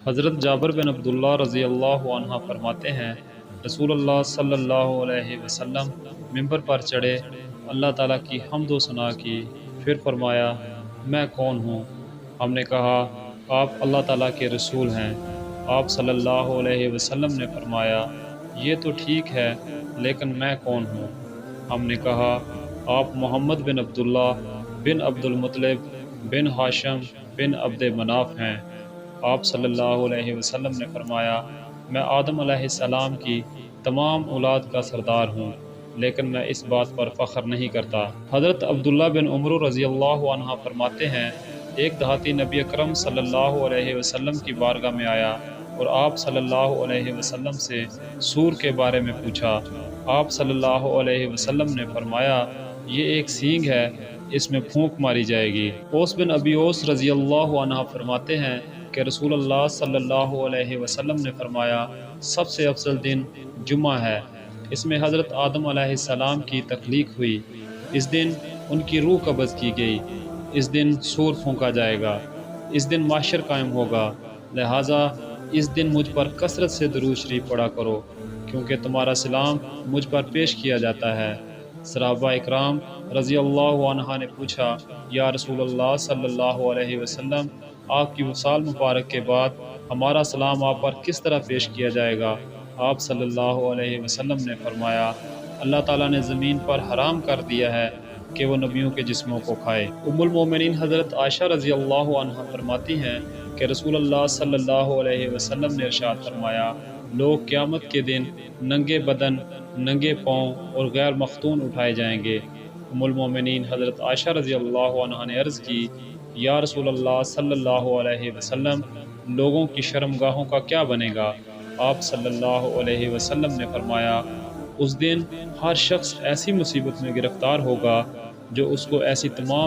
حضرت جابر بن عبداللہ رضی اللہ عنہ فرماتے ہیں، رسول اللہ صلی اللہ علیہ وسلم ممبر پر چڑھے، اللہ تعالیٰ کی حمد و ثنا کی، پھر فرمایا، میں کون ہوں؟ ہم نے کہا، آپ اللہ تعالیٰ کے رسول ہیں۔ آپ صلی اللہ علیہ وسلم نے فرمایا، یہ تو ٹھیک ہے، لیکن میں کون ہوں؟ ہم نے کہا، آپ محمد بن عبداللہ بن عبد المطلب بن ہاشم بن عبد مناف ہیں۔ آپ صلی اللہ علیہ وسلم نے فرمایا، میں آدم علیہ السلام کی تمام اولاد کا سردار ہوں، لیکن میں اس بات پر فخر نہیں کرتا۔ حضرت عبداللہ بن عمر رضی اللہ عنہ فرماتے ہیں، ایک دیہاتی نبی اکرم صلی اللہ علیہ وسلم کی بارگاہ میں آیا اور آپ صلی اللہ علیہ وسلم سے سور کے بارے میں پوچھا۔ آپ صلی اللہ علیہ وسلم نے فرمایا، یہ ایک سینگ ہے، اس میں پھونک ماری جائے گی۔ اوس بن ابی اوس رضی اللہ عنہ فرماتے ہیں کہ رسول اللہ صلی اللہ علیہ وسلم نے فرمایا، سب سے افضل دن جمعہ ہے، اس میں حضرت آدم علیہ السلام کی تخلیق ہوئی، اس دن ان کی روح قبض کی گئی، اس دن سور پھونکا جائے گا، اس دن محشر قائم ہوگا، لہٰذا اس دن مجھ پر کثرت سے درود شریف پڑھا کرو، کیونکہ تمہارا سلام مجھ پر پیش کیا جاتا ہے۔ صحابہ اکرام رضی اللہ عنہ نے پوچھا، یا رسول اللہ صلی اللہ علیہ وسلم، آپ کی وصال مبارک کے بعد ہمارا سلام آپ پر کس طرح پیش کیا جائے گا؟ آپ صلی اللہ علیہ وسلم نے فرمایا، اللہ تعالیٰ نے زمین پر حرام کر دیا ہے کہ وہ نبیوں کے جسموں کو کھائے۔ ام المومنین حضرت عائشہ رضی اللہ عنہ فرماتی ہیں کہ رسول اللہ صلی اللہ علیہ وسلم نے ارشاد فرمایا، لوگ قیامت کے دن ننگے بدن، ننگے پاؤں اور غیر مختون اٹھائے جائیں گے۔ ام المومنین حضرت عائشہ رضی اللہ عنہ نے عرض کی، یا رسول اللہ صلی اللہ علیہ وسلم، لوگوں کی شرمگاہوں کا کیا بنے گا؟ آپ صلی اللہ علیہ وسلم نے فرمایا، اس دن ہر شخص ایسی مصیبت میں گرفتار ہوگا جو اس کو ایسی تمام